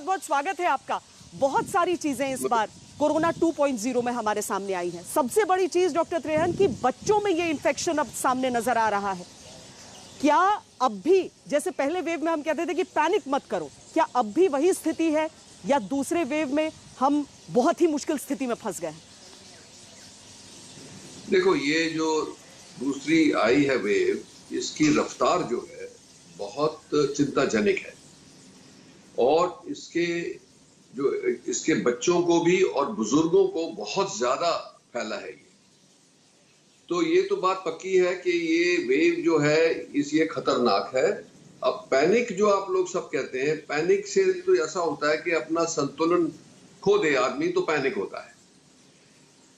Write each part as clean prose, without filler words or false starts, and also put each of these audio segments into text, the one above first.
बहुत बहुत स्वागत है आपका। बहुत सारी चीजें इस बार कोरोना 2.0 में हमारे सामने आई हैं। सबसे बड़ी चीज डॉक्टर त्रेहन की बच्चों में ये इंफेक्शन अब सामने नजर आ रहा है। क्या अब भी जैसे पहले वेव में हम कहते थे कि पैनिक मत करो, क्या अब भी वही स्थिति है या दूसरे वेव में हम बहुत ही मुश्किल स्थिति में फंस गए हैं? देखो, ये जो दूसरी आई है वेव, इसकी रफ्तार जो है बहुत चिंताजनक है और इसके बच्चों को भी और बुजुर्गों को बहुत ज्यादा फैला है। तो ये तो बात पक्की है कि ये वेव जो है ये खतरनाक है। अब पैनिक जो आप लोग सब कहते हैं, पैनिक से तो ऐसा होता है कि अपना संतुलन खो दे आदमी तो पैनिक होता है।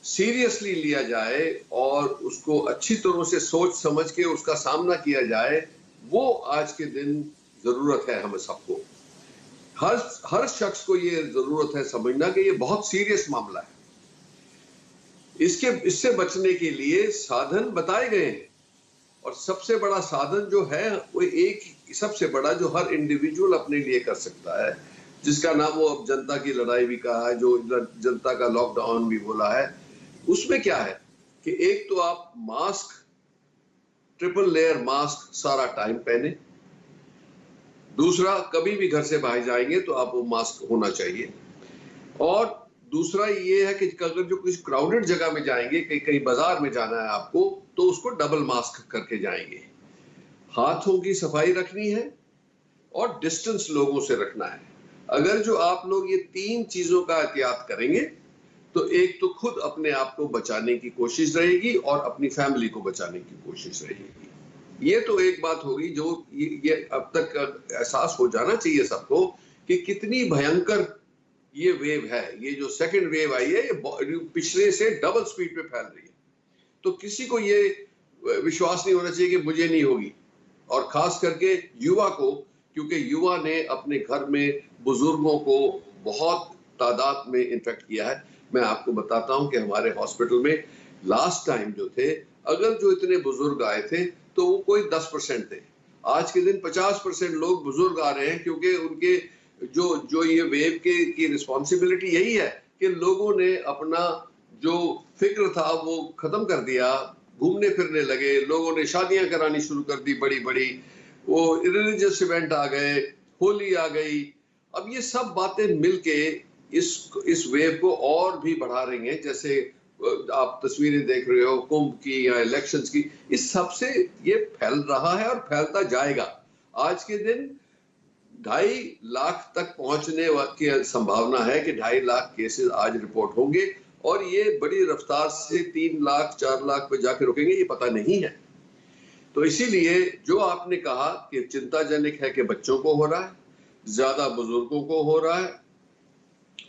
सीरियसली लिया जाए और उसको अच्छी तरह से सोच समझ के उसका सामना किया जाए, वो आज के दिन जरूरत है हमें सबको। हर शख्स को ये जरूरत है समझना कि ये बहुत सीरियस मामला है। इससे बचने के लिए साधन बताए गए हैं और सबसे बड़ा साधन जो है वो एक सबसे बड़ा जो हर इंडिविजुअल अपने लिए कर सकता है, जिसका नाम वो अब जनता की लड़ाई भी कहा है, जो जनता का लॉकडाउन भी बोला है। उसमें क्या है कि एक तो आप मास्क, ट्रिपल लेयर मास्क सारा टाइम पहने। दूसरा, कभी भी घर से बाहर जाएंगे तो आप वो मास्क होना चाहिए। और दूसरा ये है कि अगर जो कुछ क्राउडेड जगह में जाएंगे, कहीं बाजार में जाना है आपको, तो उसको डबल मास्क करके जाएंगे। हाथों की सफाई रखनी है और डिस्टेंस लोगों से रखना है। अगर जो आप लोग ये 3 चीजों का एहतियात करेंगे तो एक तो खुद अपने आप को बचाने की कोशिश रहेगी और अपनी फैमिली को बचाने की कोशिश रहेगी। ये तो एक बात होगी जो ये अब तक एहसास हो जाना चाहिए सबको कि कितनी भयंकर ये वेव है। ये जो सेकंड वेव आई है ये पिछले से डबल स्पीड पे फैल रही है। तो किसी को ये विश्वास नहीं होना चाहिए कि मुझे नहीं होगी, और खास करके युवा को, क्योंकि युवा ने अपने घर में बुजुर्गों को बहुत तादाद में इन्फेक्ट किया है। मैं आपको बताता हूं कि हमारे हॉस्पिटल में लास्ट टाइम जो थे, अगर जो इतने बुजुर्ग आए थे तो वो कोई 10% थे। आज के दिन 50% लोग बुजुर्ग आ रहे हैं, क्योंकि उनके जो ये वेव की रिस्पॉन्सिबिलिटी यही है कि लोगों ने अपना जो फिक्र था वो खत्म कर दिया, घूमने फिरने लगे, लोगों ने शादियां करानी शुरू कर दी बड़ी बड़ी, वो रिलीजियस इवेंट आ गए, होली आ गई। अब ये सब बातें मिलके इस वेव को और भी बढ़ा रही हैं। जैसे आप तस्वीरें देख रहे हो कुंभ की या इलेक्शंस की, इस सब से ये फैल रहा है और फैलता जाएगा। आज के दिन 2.5 लाख तक पहुंचने की संभावना है कि 2.5 लाख केसेस आज रिपोर्ट होंगे और ये बड़ी रफ्तार से 3 लाख 4 लाख पे जाके रुकेंगे, ये पता नहीं है। तो इसीलिए जो आपने कहा कि चिंताजनक है कि बच्चों को हो रहा है, ज्यादा बुजुर्गों को हो रहा है,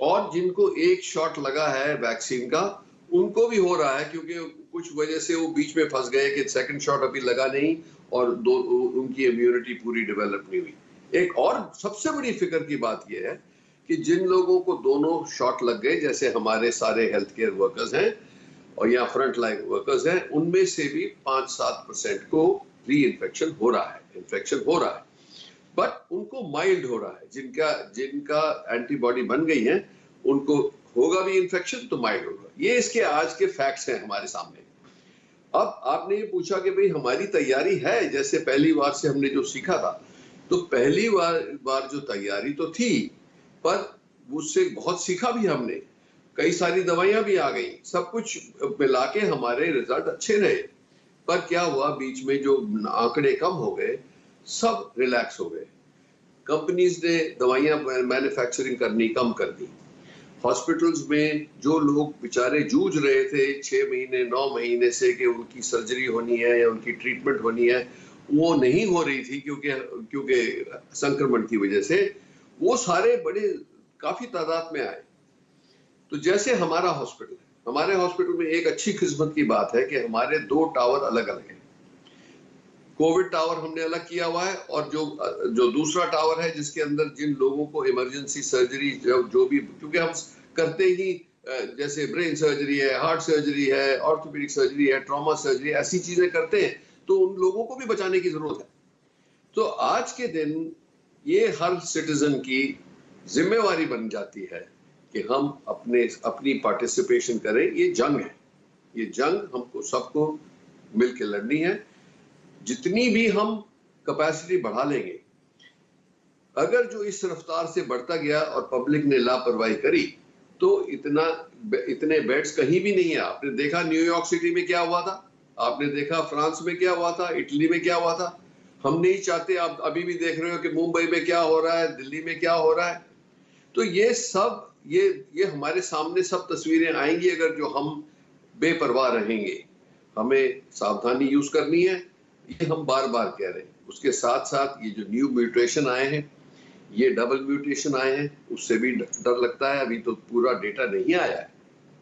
और जिनको एक शॉट लगा है वैक्सीन का उनको भी हो रहा है, क्योंकि कुछ वजह से वो बीच में फंस गए कि सेकंड शॉट अभी लगा नहीं और उनकी इम्यूनिटी पूरी डेवलप नहीं हुई। एक और सबसे बड़ी फिक्र की बात यह है कि जिन लोगों को दोनों शॉट लग गए, जैसे हमारे सारे हेल्थ केयर वर्कर्स हैं और या फ्रंट लाइन वर्कर्स हैं, उनमें से भी 5-7% को री इन्फेक्शन हो रहा है, बट उनको माइल्ड हो रहा है। जिनका एंटीबॉडी बन गई है उनको होगा भी इन्फेक्शन तो माइल्ड होगा। ये इसके आज के फैक्ट्स हैं हमारे सामने। अब आपने ये पूछा कि भाई हमारी तैयारी है, जैसे पहली बार से हमने जो सीखा था, तो पहली बार जो तैयारी तो थी, पर उससे बहुत सीखा भी हमने। कई सारी दवाइयां भी आ गई, सब कुछ मिला के हमारे रिजल्ट अच्छे रहे। पर क्या हुआ, बीच में जो आंकड़े कम हो गए, सब रिलैक्स हो गए। कंपनीज ने दवाइयां मैन्युफैक्चरिंग करनी कम कर दी। हॉस्पिटल्स में जो लोग बेचारे जूझ रहे थे 6 महीने 9 महीने से कि उनकी सर्जरी होनी है या उनकी ट्रीटमेंट होनी है, वो नहीं हो रही थी क्योंकि संक्रमण की वजह से, वो सारे बड़े काफी तादाद में आए। तो जैसे हमारे हॉस्पिटल में एक अच्छी किस्मत की बात है कि हमारे 2 टावर अलग अलग हैं। कोविड टावर हमने अलग किया हुआ है, और जो दूसरा टावर है जिसके अंदर जिन लोगों को इमरजेंसी सर्जरी जो भी, क्योंकि हम करते ही जैसे ब्रेन सर्जरी है, हार्ट सर्जरी है, ऑर्थोपेडिक सर्जरी है, ट्रॉमा सर्जरी, ऐसी चीजें करते हैं, तो उन लोगों को भी बचाने की जरूरत है। तो आज के दिन ये हर सिटीजन की जिम्मेवारी बन जाती है कि हम अपनी पार्टिसिपेशन करें। ये जंग है, ये जंग हमको सबको मिलकर लड़नी है। जितनी भी हम कैपेसिटी बढ़ा लेंगे, अगर जो इस रफ्तार से बढ़ता गया और पब्लिक ने लापरवाही करी तो इतने बेड्स कहीं भी नहीं है। आपने देखा न्यूयॉर्क सिटी में क्या हुआ था, आपने देखा फ्रांस में क्या हुआ था, इटली में क्या हुआ था। हम नहीं चाहते, आप अभी भी देख रहे हो कि मुंबई में क्या हो रहा है, दिल्ली में क्या हो रहा है। तो ये सब ये हमारे सामने सब तस्वीरें आएंगी अगर जो हम बेपरवाह रहेंगे। हमें सावधानी यूज करनी है, ये हम बार बार कह रहे हैं। उसके साथ साथ ये जो न्यू म्यूटेशन आए हैं, ये डबल म्यूटेशन आए हैं, उससे भी डर लगता है। अभी तो पूरा डेटा नहीं आया है,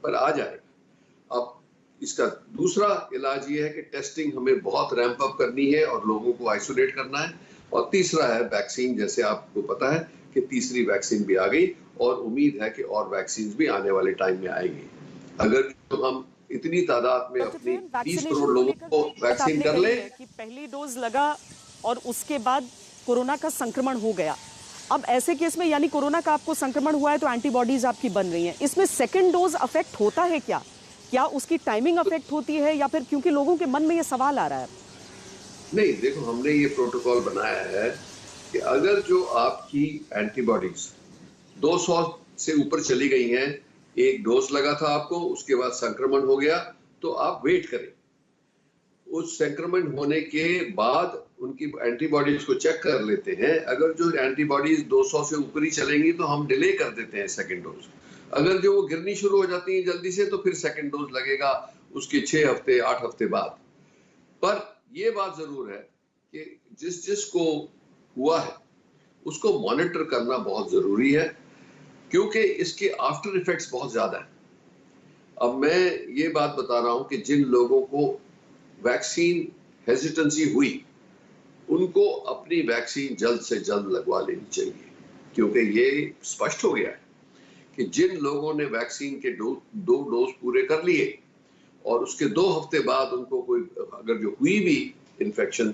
पर आ जाएगा। अब इसका दूसरा इलाज ये है कि टेस्टिंग हमें बहुत रैंप अप करनी है और लोगों को आइसोलेट करना है। और तीसरा है वैक्सीन। जैसे आपको पता है कि तीसरी वैक्सीन भी आ गई और उम्मीद है कि और वैक्सीन भी आने वाले टाइम में आएंगी। अगर तो हम इतनी तादाद में अपनी 30 करोड़ लोगों को वैक्सीन कर ले। कि पहली डोज लगा और उसके बाद कोरोना का संक्रमण हो गया। अब ऐसे केस में यानी कोरोना का आपको संक्रमण हुआ है तो एंटीबॉडीज आपकी बन रही हैं। इसमें सेकंड डोज अफेक्ट होता है क्या? क्या उसकी टाइमिंग अफेक्ट होती है या फिर क्योंकि लोगों के मन में ये सवाल आ रहा है? नहीं, देखो हमने ये प्रोटोकॉल बनाया है कि अगर जो आपकी एंटीबॉडीज 200 से ऊपर चली गई हैं, एक डोज लगा था आपको, उसके बाद संक्रमण हो गया, तो आप वेट करें। उस संक्रमण होने के बाद उनकी एंटीबॉडीज को चेक कर लेते हैं। अगर जो एंटीबॉडीज 200 से ऊपर ही चलेंगी तो हम डिले कर देते हैं सेकंड डोज। अगर जो वो गिरनी शुरू हो जाती है जल्दी से तो फिर सेकंड डोज लगेगा उसके 6 हफ्ते 8 हफ्ते बाद। पर ये बात जरूर है कि जिस को हुआ है उसको मॉनिटर करना बहुत जरूरी है, क्योंकि इसके आफ्टर इफेक्ट्स बहुत ज्यादा है। अब मैं ये बात बता रहा हूं कि जिन लोगों को वैक्सीन हेजिटेंसी हुई उनको अपनी वैक्सीन जल्द से जल्द लगवा लेनी चाहिए, क्योंकि ये स्पष्ट हो गया है कि जिन लोगों ने वैक्सीन के दो डोज पूरे कर लिए और उसके 2 हफ्ते बाद उनको कोई अगर जो हुई भी इन्फेक्शन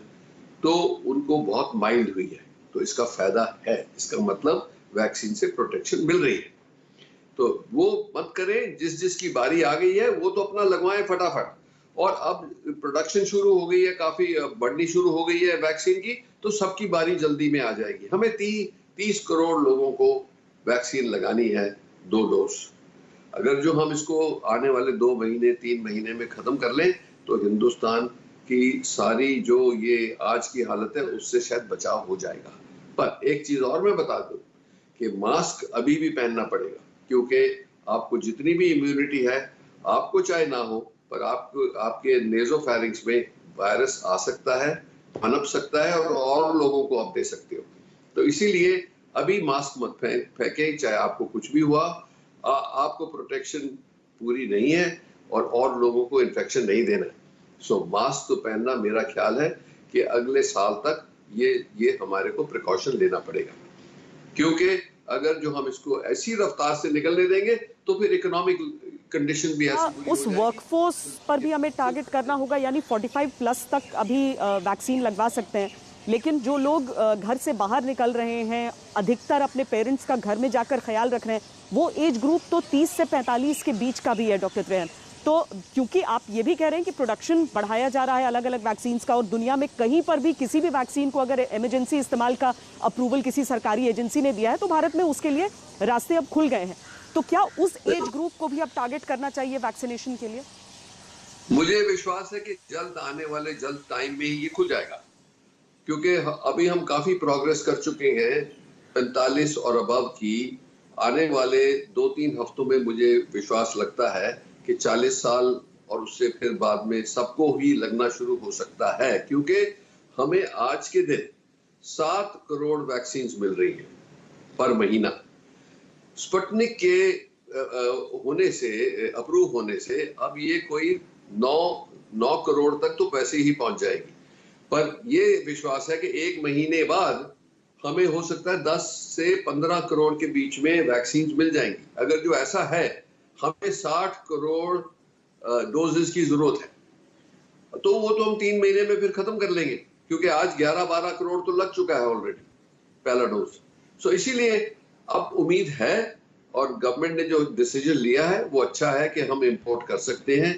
तो उनको बहुत माइल्ड हुई है, तो इसका फायदा है। इसका मतलब वैक्सीन से प्रोटेक्शन मिल रही है। तो वो मत करें, जिसकी बारी आ गई है वो तो अपना लगवाएं फटाफट। और अब प्रोडक्शन शुरू हो गई है, काफी बढ़नी शुरू हो गई है वैक्सीन की, तो सबकी बारी जल्दी में आ जाएगी। हमें 30 करोड़ लोगों को वैक्सीन लगानी है 2 डोज। अगर जो हम इसको आने वाले 2 महीने 3 महीने में खत्म कर लें तो हिंदुस्तान की सारी जो ये आज की हालत है उससे शायद बचाव हो जाएगा। पर एक चीज और मैं बता दूं कि मास्क अभी भी पहनना पड़ेगा, क्योंकि आपको जितनी भी इम्यूनिटी है, आपको चाहे ना हो, पर आपके नेजोफैरिंग्स में वायरस आ सकता है, पनप सकता है और लोगों को आप दे सकते हो। तो इसीलिए अभी मास्क मत फेंकें, चाहे आपको कुछ भी हुआ। आपको प्रोटेक्शन पूरी नहीं है और लोगों को इन्फेक्शन नहीं देना है। सो मास्क तो पहनना, मेरा ख्याल है कि अगले साल तक ये हमारे को प्रिकॉशन लेना पड़ेगा, क्योंकि अगर जो हम इसको ऐसी रफ्तार से निकलने देंगे तो फिर इकोनॉमिक कंडीशन भी ऐसी उस वर्कफोर्स पर भी हमें टारगेट करना होगा। यानी 45 प्लस तक अभी वैक्सीन लगवा सकते हैं, लेकिन जो लोग घर से बाहर निकल रहे हैं, अधिकतर अपने पेरेंट्स का घर में जाकर ख्याल रख रहे हैं, वो एज ग्रुप तो 30 से 45 के बीच का भी है डॉक्टर त्रेहन। तो क्योंकि आप ये भी कह रहे हैं कि प्रोडक्शन बढ़ाया जा रहा है अलग अलग वैक्सीन का, और दुनिया में कहीं पर भी किसी भी वैक्सीन को अगर इमरजेंसी इस्तेमाल का अप्रूवल किसी सरकारी एजेंसी ने दिया है तो भारत में उसके लिए रास्ते अब खुल गए हैं। तो क्या उस एज ग्रुप को भी अब टारगेट करना चाहिए वैक्सीनेशन के लिए? मुझे विश्वास है कि जल्द आने वाले जल्द टाइम में ही ये खुल जाएगा, क्योंकि अभी हम काफी प्रोग्रेस कर चुके हैं 45 और अबव की। आने वाले 2-3 हफ्तों में मुझे विश्वास लगता है कि 40 साल और उससे फिर बाद में सबको ही लगना शुरू हो सकता है, क्योंकि हमें आज के दिन 7 करोड़ वैक्सीन मिल रही हैं पर महीना। स्पुतनिक के होने से, अप्रूव होने से अब ये कोई 9 करोड़ तक तो वैसे ही पहुंच जाएगी। पर ये विश्वास है कि 1 महीने बाद हमें हो सकता है 10 से 15 करोड़ के बीच में वैक्सीन मिल जाएंगी। अगर जो ऐसा है, हमें 60 करोड़ डोजेस की जरूरत है, तो वो तो हम 3 महीने में फिर खत्म कर लेंगे, क्योंकि आज 11-12 करोड़ तो लग चुका है ऑलरेडी पहला डोज। सो इसीलिए अब उम्मीद है और गवर्नमेंट ने जो डिसीजन लिया है वो अच्छा है कि हम इंपोर्ट कर सकते हैं।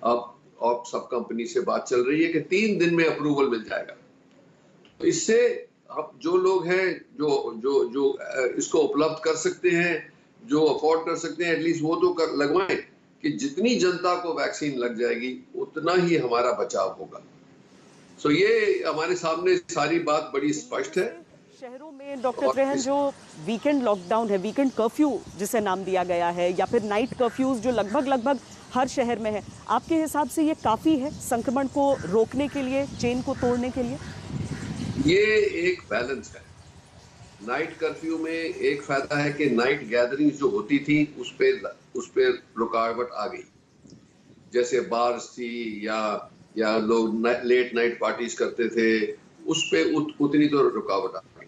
अब सब कंपनी से बात चल रही है कि 3 दिन में अप्रूवल मिल जाएगा। तो इससे अब जो लोग हैं जो जो जो इसको उपलब्ध कर सकते हैं, जो अफोर्ड कर सकते हैं, एटलीस्ट वो तो लगवाएं कि जितनी जनता को वैक्सीन लग जाएगी उतना ही हमारा बचाव होगा। सो ये हमारे सामने सारी बात बड़ी स्पष्ट है। शहरों में डॉक्टर त्रेहन जो वीकेंड लॉकडाउन है, वीकेंड कर्फ्यू जिसे नाम दिया गया है, या फिर नाइट कर्फ्यूज जो लगभग हर शहर में है, आपके हिसाब से ये काफी है संक्रमण को रोकने के लिए, चेन को तोड़ने के लिए? ये एक बैलेंस है। नाइट कर्फ्यू में एक फायदा है कि नाइट गैदरिंग जो होती थी उस पे रुकावट आ गई, जैसे बार्स थी या लोग लेट नाइट पार्टीज करते थे, उस पे उतनी तो रुकावट आ गई।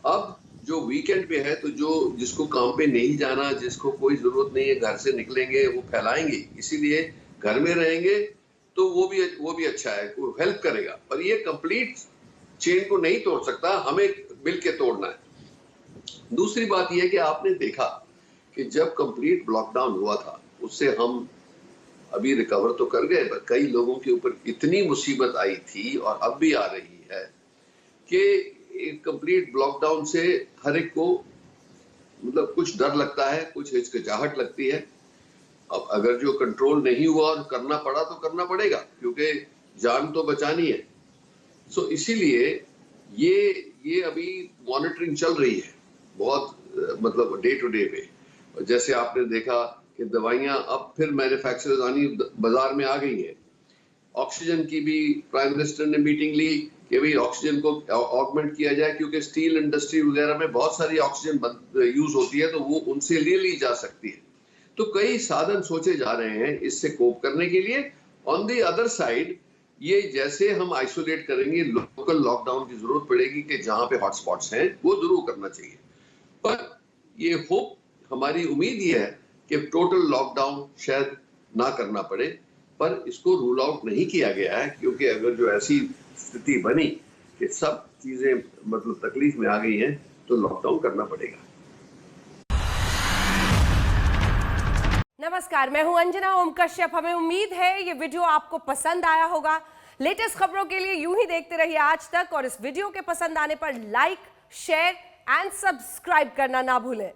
अब जो वीकेंड पे है तो जिसको काम पे नहीं जाना, जिसको कोई जरूरत नहीं है घर से निकलेंगे, वो फैलाएंगे, इसीलिए घर में रहेंगे तो वो भी अच्छा है, वो हेल्प करेगा। पर ये कंप्लीट चेन को नहीं तोड़ सकता, हमें मिल के तोड़ना है। दूसरी बात यह है कि आपने देखा कि जब कंप्लीट लॉकडाउन हुआ था उससे हम अभी रिकवर तो कर गए, पर कई लोगों के ऊपर इतनी मुसीबत आई थी और अब भी आ रही है कि कंप्लीट लॉकडाउन से हर एक को मतलब कुछ डर लगता है, कुछ हिचकिचाहट लगती है। अब अगर जो कंट्रोल नहीं हुआ और करना पड़ा तो करना पड़ेगा, क्योंकि जान तो बचानी है। सो इसीलिए ये अभी मॉनिटरिंग चल रही है बहुत, मतलब डे टू डे पे। जैसे आपने देखा कि दवाइयां अब फिर मैन्युफैक्चरर्स आनी बाजार में आ गई है। ऑक्सीजन की भी प्राइम मिनिस्टर ने मीटिंग ली कि भाई ऑक्सीजन को ऑगमेंट किया जाए, क्योंकि स्टील इंडस्ट्री वगैरह में बहुत सारी ऑक्सीजन यूज होती है, तो वो उनसे ले ली जा सकती है। तो कई साधन सोचे जा रहे हैं इससे कोप करने के लिए। ऑन द अदर साइड, ये जैसे हम आइसोलेट करेंगे, लोकल लॉकडाउन की जरूरत पड़ेगी कि जहां पे हॉटस्पॉट्स हैं वो जरूर करना चाहिए। पर ये होप, हमारी उम्मीद ये है कि टोटल लॉकडाउन शायद ना करना पड़े, पर इसको रूल आउट नहीं किया गया है, क्योंकि अगर जो ऐसी स्थिति बनी कि सब चीजें मतलब तकलीफ में आ गई हैं तो लॉकडाउन करना पड़ेगा। नमस्कार, मैं हूं अंजना ओम कश्यप। हमें उम्मीद है ये वीडियो आपको पसंद आया होगा। लेटेस्ट खबरों के लिए यूं ही देखते रहिए आज तक, और इस वीडियो के पसंद आने पर लाइक, शेयर एंड सब्सक्राइब करना ना भूलें।